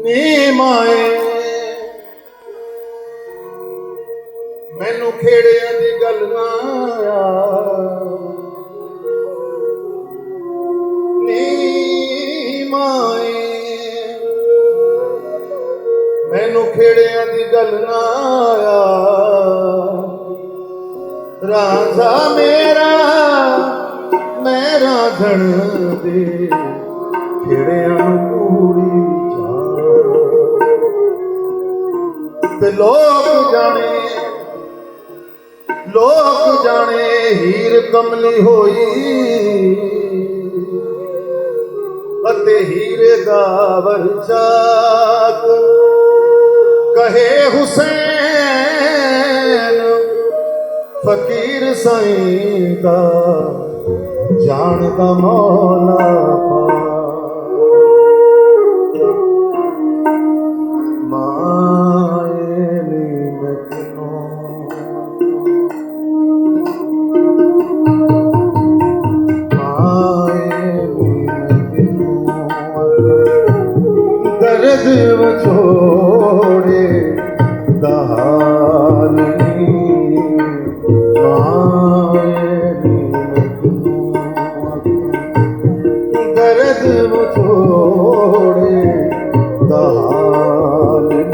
ਨੀ ਮਾਏ ਮੈਨੂੰ ਖੇੜਿਆਂ ਦੀ ਗੱਲ ਨਾ ਨੀ ਮਾਏ ਮੈਨੂੰ ਖੇੜਿਆਂ ਦੀ ਗੱਲ ਨਾ ਰਾਂਝਾ ਮੇਰਾ ਮੈਂ ਰਾਂਝਣ ਦੇ ਖੇੜਿਆਂ ਨੂੰ ਪੂਰੀ ਤੇ ਲੋਕ ਜਾਣੇ ਹੀਰ ਕਮਲੀ ਹੋਈ ਅਤੇ ਹੀਰੇ ਦਾ ਵਰਚਾਕ ਕਹੇ ਹੁਸੈਨ ਫਕੀਰ ਸਾਈਂ ਦਾ ਜਾਣਦਾ ਮੌਲਾ दर्द छोड़े दहाल दर्द छोड़े दहाल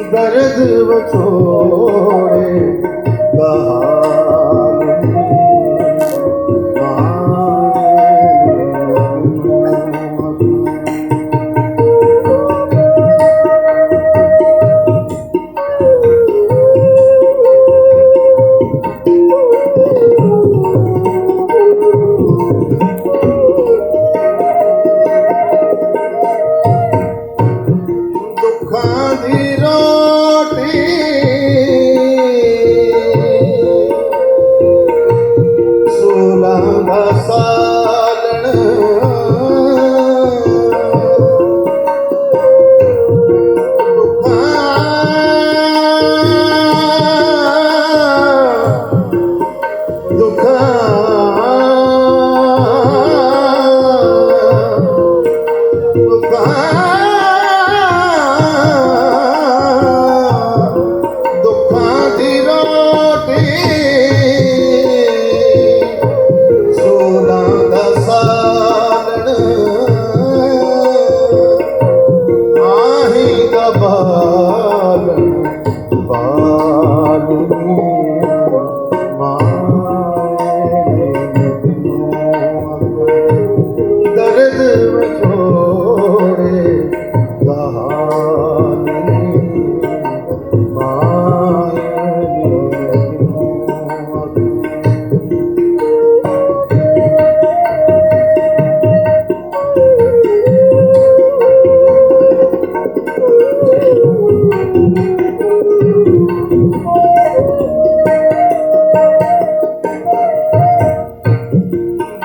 दर्द छोड़े दुखां दी रोटी सोलां दा सालण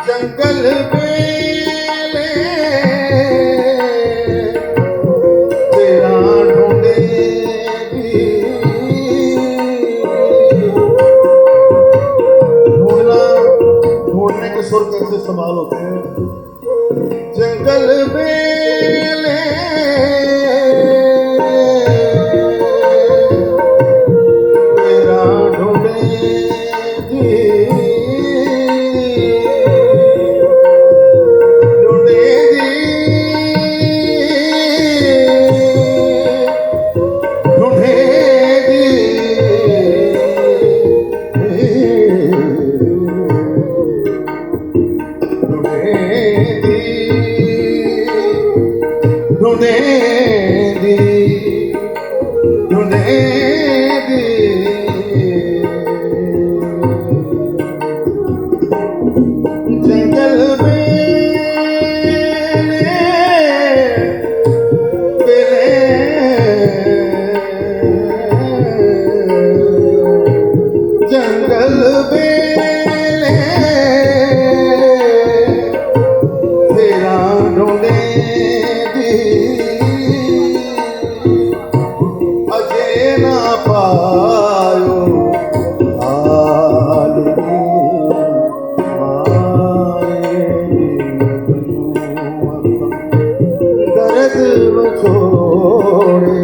जंगल बेले तेरा ढूंढे ढूंढने के सुर कैसे इस्तेमाल होते हैं। जंगल बेले तेरा ढूंढे ढूंढे जंगल में जंगल बेले तेरा ढूंढे दी अजे ना पायो हाल दर्द में छोड़े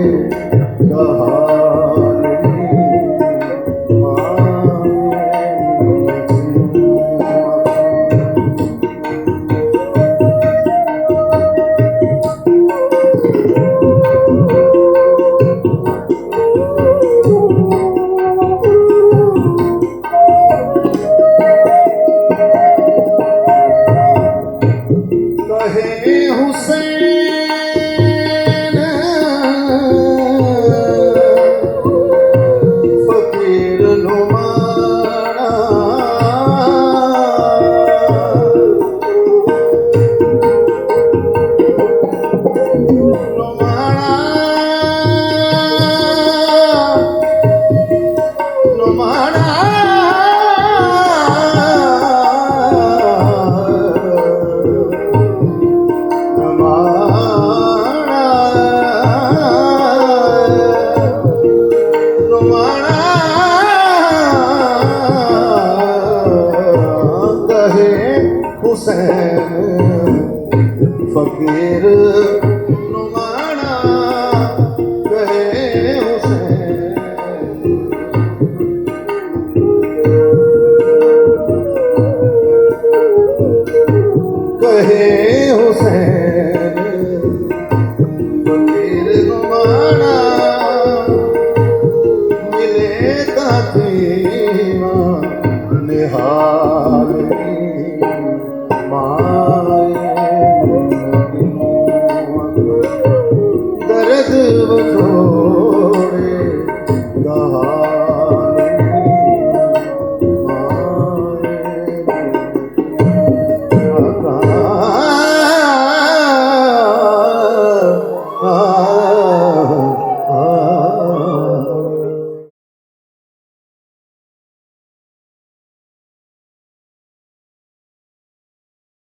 कहे हुसैन फकीर नुमाना नुमाना हुसैन फकीर